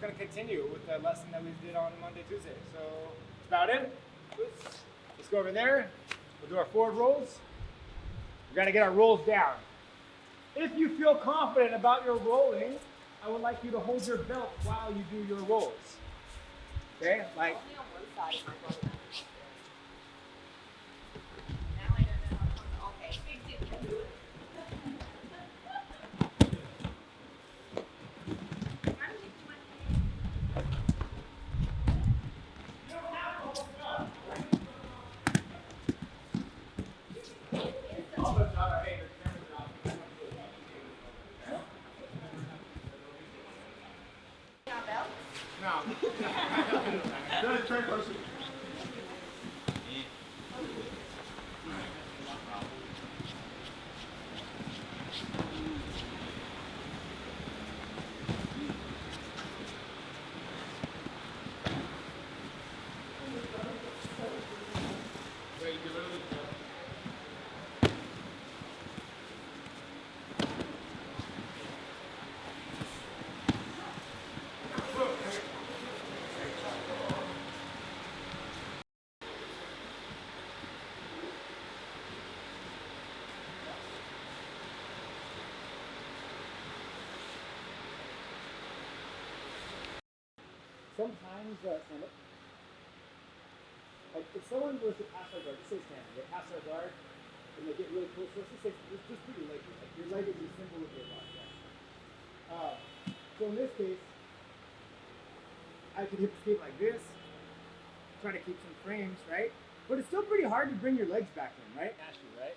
going to continue with the lesson that we did on Monday, Tuesday. So that's about it. Let's go over there. We'll do our forward rolls. We're going to get our rolls down. If you feel confident about your rolling, I would like you to hold your belt while you do your rolls. Okay? Like. Only on one side of my body. Now I don't know how to. Okay, fix it. No. Try closer. Sometimes, stand up. Like if someone was to pass our guard, just say stand. They pass our guard and they get really close. Let's just say, just put your leg here. Like your leg is a symbol of your body. Right? So in this case, I can hip escape like this, try to keep some frames, right? But it's still pretty hard to bring your legs back in, right? Naturally, right?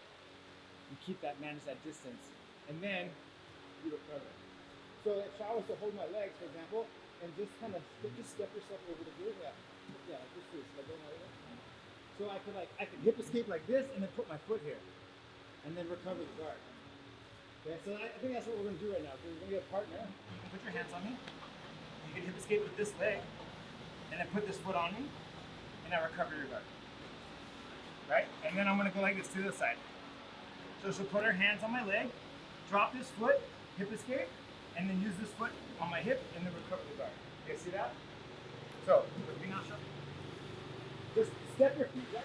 You keep that, manage that distance, and then you recover. So if I was to hold my legs, for example, and just kind of just step yourself over to here, yeah, like this is like going over there. So I could hip escape like this, and then put my foot here, and then recover the guard. Okay, so I think that's what we're gonna do right now. So we're gonna get a partner. You can put your hands on me. You can hip escape with this leg, and then put this foot on me, and then recover your guard. Right? And then I'm gonna go like this to the side. So she'll put her hands on my leg, drop this foot, hip escape, and then use this foot on my hip, and then recover the guard. You guys see that? So, with me now, shut. Just step your feet, right?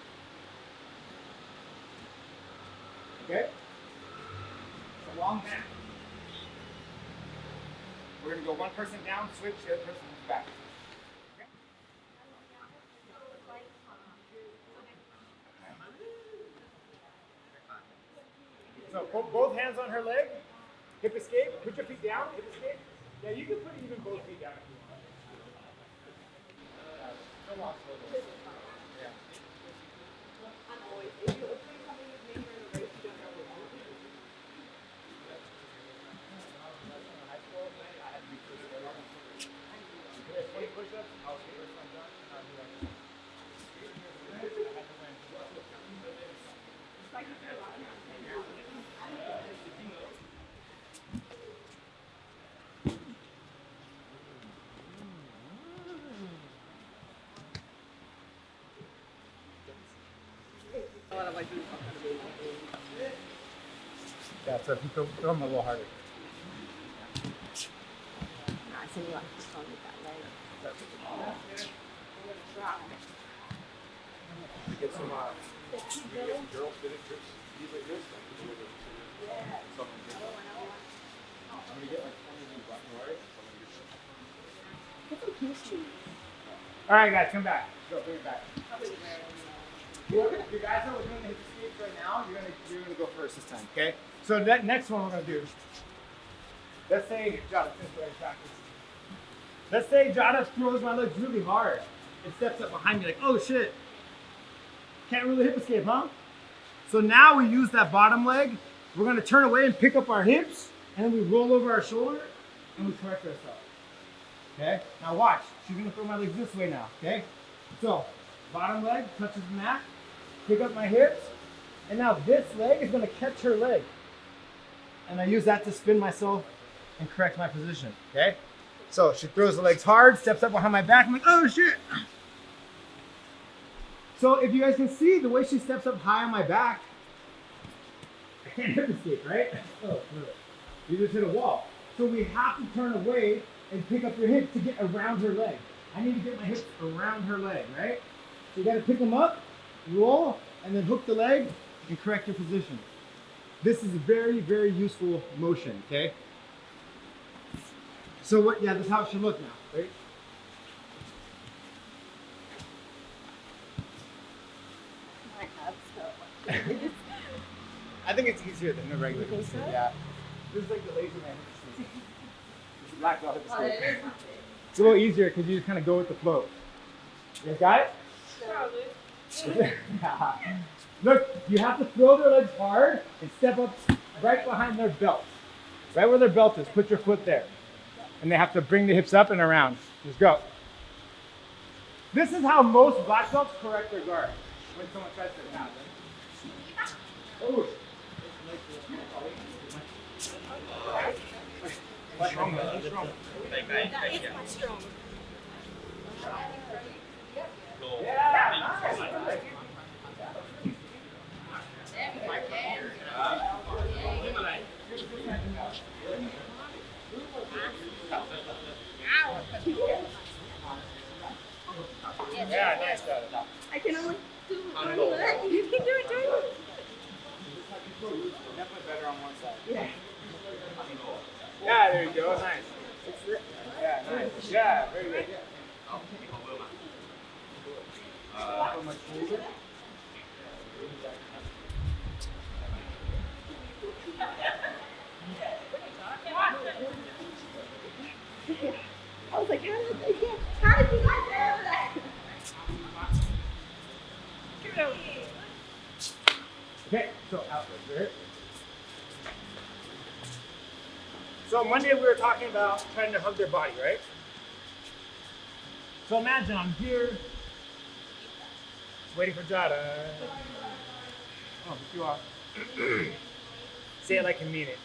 Okay? It's a long back. We're gonna go one person down, switch, the other person moves back. Okay? So put both hands on her leg, hip escape, put your feet down, hip escape. Yeah, you can put even both feet down if you want. Don't lost a little. Yeah. I'm always, if you're coming with me, you're in a race, you don't know what to do. High school, I had to be first. I did 20 push-ups. I was the first one done. I had to win. It's like you do a lot of Yeah, so if you throw them a little harder. Nah, so you like to hold with that leg. Drop. Get some girl fitted trips. These like this. Yeah. Something different. I'm gonna get like 20 of these black and white. Get some pink shoes. All right, guys, come back. Go, bring it back. Probably wearing, You guys know we're doing the hip escapes right now. You're gonna go first this time, okay? So that next one we're gonna do. Let's say Jada, since we're in practice. Let's say Jada throws my legs really hard and steps up behind me like, oh shit. Can't really hip escape, huh? So now we use that bottom leg. We're gonna turn away and pick up our hips, and then we roll over our shoulder and we correct ourselves. Okay? Now watch. She's gonna throw my legs this way now, okay? So bottom leg touches the mat, pick up my hips, and now this leg is gonna catch her leg. And I use that to spin myself and correct my position, okay? So she throws the legs hard, steps up behind my back, I'm like, oh shit! So if you guys can see the way she steps up high on my back, I can't hip escape, right? Oh, you just hit a wall. So we have to turn away and pick up your hip to get around her leg. I need to get my hips around her leg, right? So you gotta pick them up, roll, and then hook the leg and correct your position. This is a very, very useful motion, okay? So what, yeah, this is how it should look now, right? My abs so I think it's easier than the regular You think so? yeah. This is like the lazy man hip sneak. It's a black belt hip Oh, sneak. it is. It's a little easier because you just kind of go with the flow. You guys got it? Probably. Look, you have to throw their legs hard and step up right behind their belt. Right where their belt is, put your foot there. And they have to bring the hips up and around. Just go. This is how most black belts correct their guard when someone tries to attack them. Oh. Strong, strong. That is my strong. Yeah, yeah, nice. I can only do one leg. You can do it too. Definitely better on one side. Yeah. Yeah, there you go. Nice. Yeah, nice. Yeah, very good. I was like, how did you get that? Okay, so outward, right? So Monday we were talking about trying to hug their body, right? So imagine I'm here, waiting for Jada. Oh, but you are. Say it like you mean it.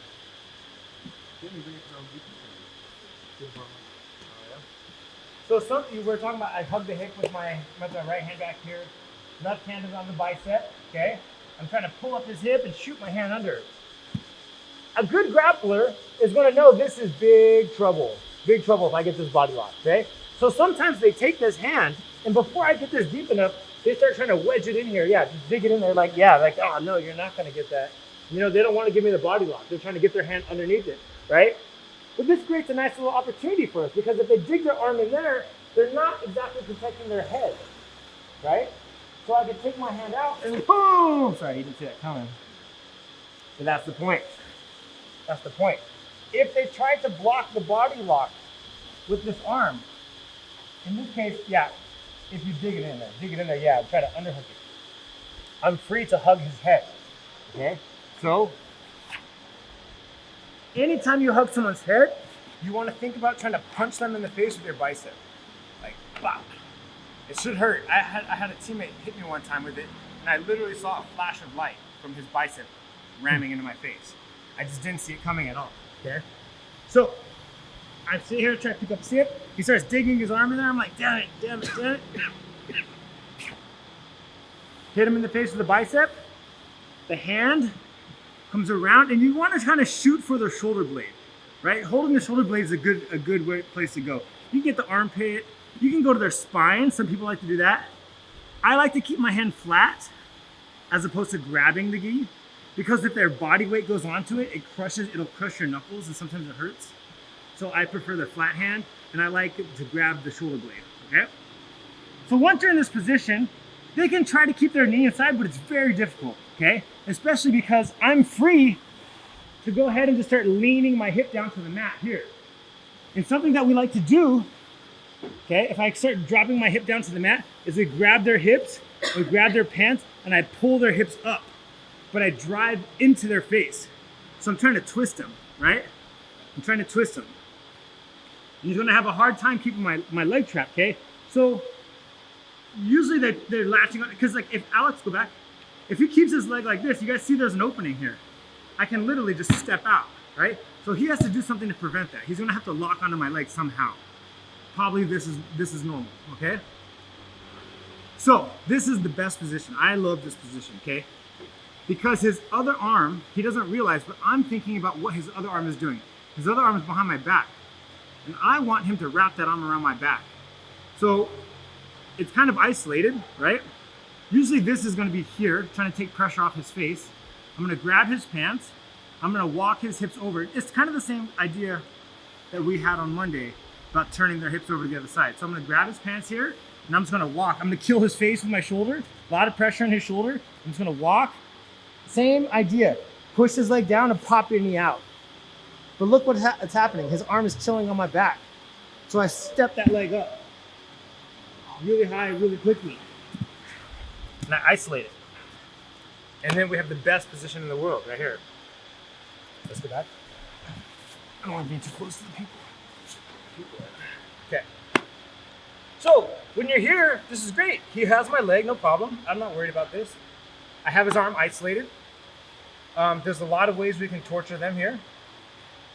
So you were talking about I hug the hip with my right hand back here. Left hand is on the bicep, okay? I'm trying to pull up his hip and shoot my hand under. A good grappler is gonna know this is big trouble if I get this body lock, okay? So sometimes they take this hand, and before I get this deep enough, they start trying to wedge it in here. Yeah, just dig it in there like, oh no, you're not gonna get that. You know, they don't wanna give me the body lock. They're trying to get their hand underneath it, right? But this creates a nice little opportunity for us because if they dig their arm in there, they're not exactly protecting their head, right? So I can take my hand out and boom! Sorry, you didn't see that coming. But that's the point. That's the point. If they try to block the body lock with this arm, in this case, yeah, if you dig it in there, yeah, try to underhook it. I'm free to hug his head, okay? So, anytime you hug someone's head, you want to think about trying to punch them in the face with your bicep. Like, bop. It should hurt. I had a teammate hit me one time with it, and I literally saw a flash of light from his bicep ramming into my face. I just didn't see it coming at all, okay? So, I sit here trying to pick up his hip. He starts digging his arm in there. I'm like, damn it. Hit him in the face with the bicep. The hand comes around, and you want to kind of shoot for the shoulder blade, right? Holding the shoulder blade is a good place to go. You can get the armpit. You can go to their spine. Some people like to do that. I like to keep my hand flat as opposed to grabbing the gi because if their body weight goes onto it, it'll crush your knuckles and sometimes it hurts. So I prefer the flat hand and I like to grab the shoulder blade, okay? So once you're in this position, they can try to keep their knee inside, but it's very difficult, okay? Especially because I'm free to go ahead and just start leaning my hip down to the mat here. And something that we like to do, okay, if I start dropping my hip down to the mat, is we grab their hips, we grab their pants, and I pull their hips up, but I drive into their face. So I'm trying to twist them, right? I'm trying to twist them. He's gonna have a hard time keeping my leg trapped, okay? So usually they're latching on, because like if Alex, go back, if he keeps his leg like this, you guys see there's an opening here. I can literally just step out, right? So he has to do something to prevent that. He's gonna have to lock onto my leg somehow. Probably this is normal, okay? So this is the best position. I love this position, okay? Because his other arm, he doesn't realize, but I'm thinking about what his other arm is doing. His other arm is behind my back. and I want him to wrap that arm around my back. So it's kind of isolated, right? Usually this is gonna be here, trying to take pressure off his face. I'm gonna grab his pants. I'm gonna walk his hips over. It's kind of the same idea that we had on Monday about turning their hips over to the other side. So I'm gonna grab his pants here, and I'm just gonna walk. I'm gonna kill his face with my shoulder. A lot of pressure on his shoulder. I'm just gonna walk. Same idea. Push his leg down and pop your knee out. But look what's happening. His arm is chilling on my back. So I step that leg up really high, really quickly. And I isolate it. And then we have the best position in the world right here. Let's go back. I don't want to be too close to the people. Okay. So when you're here, this is great. He has my leg, no problem. I'm not worried about this. I have his arm isolated. There's a lot of ways we can torture them here.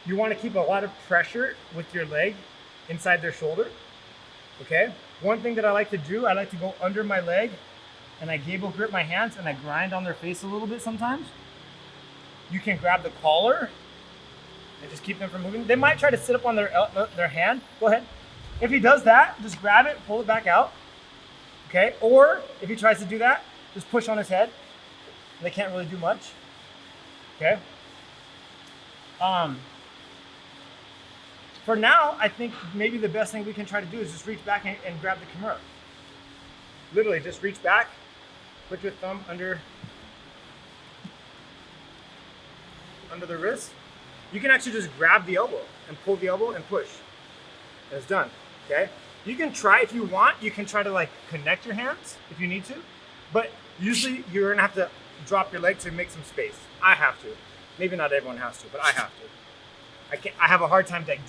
You want to keep a lot of pressure with your leg inside their shoulder. Okay. One thing that I like to do, I like to go under my leg and I gable grip my hands and I grind on their face a little bit sometimes. You can grab the collar and just keep them from moving. They might try to sit up on their hand. Go ahead. If he does that, just grab it, pull it back out. Okay. Or if he tries to do that, just push on his head. They can't really do much. Okay. For now, I think maybe the best thing we can try to do is just reach back and grab the Kimura. Literally, just reach back, put your thumb under the wrist. You can actually just grab the elbow and pull the elbow and push. That's done. Okay. You can try if you want. You can try to like connect your hands if you need to, but usually you're gonna have to drop your leg to make some space. I have to. Maybe not everyone has to, but I have to. I have a hard time like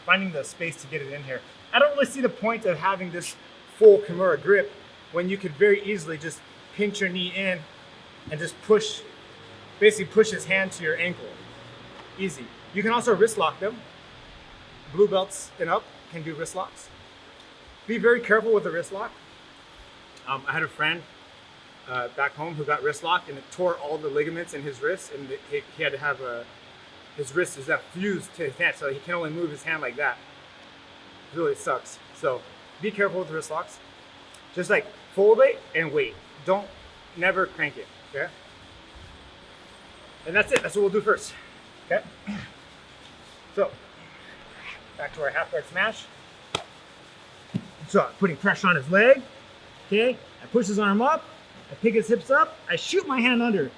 finding the space to get it in here. I don't really see the point of having this full Kimura grip when you could very easily just pinch your knee in and just push, basically push his hand to your ankle. Easy. You can also wrist lock them. Blue belts and up can do wrist locks. Be very careful with the wrist lock. I had a friend back home who got wrist locked and it tore all the ligaments in his wrist, and he had to have his wrist is that fused to his hand, so he can only move his hand like that. It really sucks. So be careful with the wrist locks. Just like fold it and wait. Don't never crank it. Okay. And that's it. That's what we'll do first. Okay. So back to our half guard smash. So putting pressure on his leg. Okay. I push his arm up. I pick his hips up. I shoot my hand under.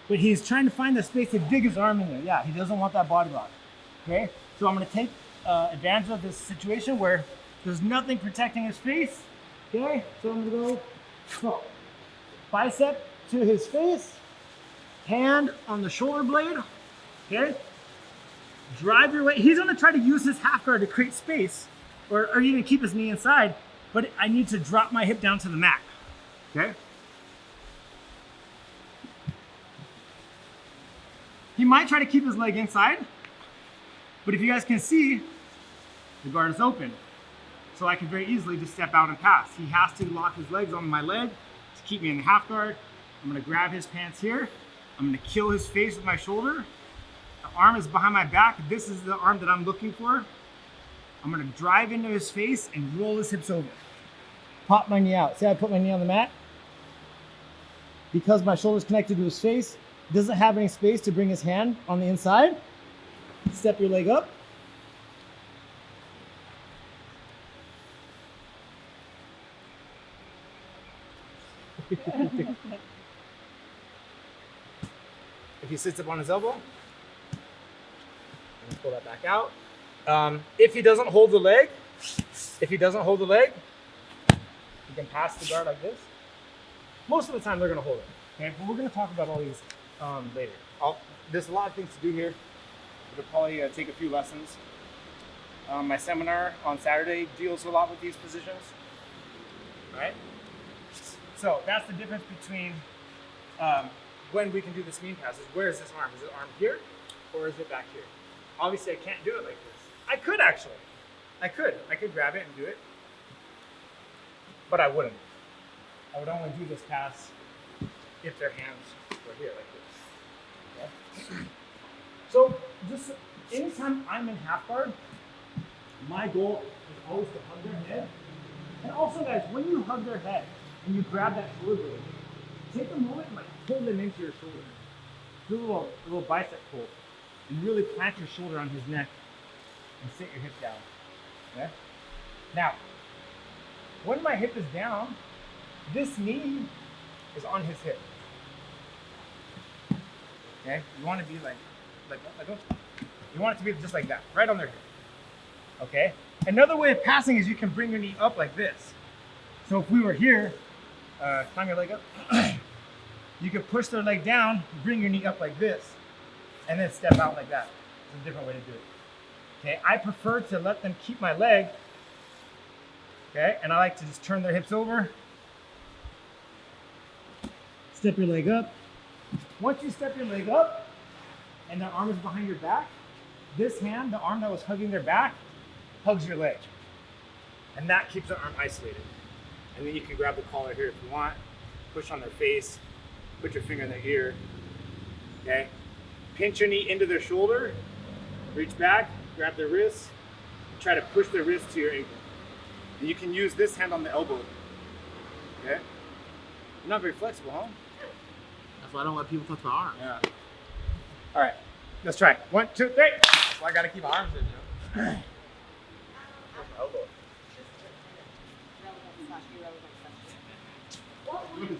But he's trying to find the space to dig his arm in there. Yeah, he doesn't want that body lock. Okay, so I'm gonna take advantage of this situation where there's nothing protecting his face. Okay, so I'm gonna go bicep to his face, hand on the shoulder blade. Okay, drive your weight. He's gonna try to use his half guard to create space, or even keep his knee inside. But I need to drop my hip down to the mat. Okay. He might try to keep his leg inside, but if you guys can see, the guard is open. So I can very easily just step out and pass. He has to lock his legs on my leg to keep me in the half guard. I'm gonna grab his pants here. I'm gonna kill his face with my shoulder. The arm is behind my back. This is the arm that I'm looking for. I'm gonna drive into his face and roll his hips over. Pop my knee out. See how I put my knee on the mat? Because my shoulder's connected to his face, doesn't have any space to bring his hand on the inside. Step your leg up. If he sits up on his elbow, pull that back out. If he doesn't hold the leg, you can pass the guard like this. Most of the time they're gonna hold it. Okay, but we're gonna talk about all these later. There's a lot of things to do here. We'll probably take a few lessons. My seminar on Saturday deals a lot with these positions. All right. So that's the difference between when we can do the spin passes. Where is this arm? Is it arm here, or is it back here? Obviously, I can't do it like this. I could actually. I could grab it and do it, but I wouldn't. I would only do this pass if their hands were here like this. Okay? So just anytime I'm in half guard, My goal is always to hug their head. And also, guys, when you hug their head and you grab that shoulder blade, take a moment and like pull them into your shoulder. Do a little bicep pull and really plant your shoulder on his neck and sit your hip down. Okay? Now, when my hip is down, this knee is on his hip. Okay? You want to be like you want it to be just like that, right on their hip. Okay? Another way of passing is you can bring your knee up like this. So if we were here, climb your leg up, you could push their leg down, bring your knee up like this, and then step out like that. It's a different way to do it. Okay, I prefer to let them keep my leg. Okay, and I like to just turn their hips over. Step your leg up. Once you step your leg up, and their arm is behind your back, this hand, the arm that was hugging their back, hugs your leg. And that keeps the arm isolated. And then you can grab the collar here if you want, push on their face, put your finger in their ear, okay? Pinch your knee into their shoulder, reach back, grab their wrist, try to push their wrist to your ankle. And you can use this hand on the elbow, okay? You're not very flexible, huh? That's why I don't let people touch my arms. Yeah. All right, let's try. 1, 2, 3. That's why I gotta keep my arms in, you know? What would you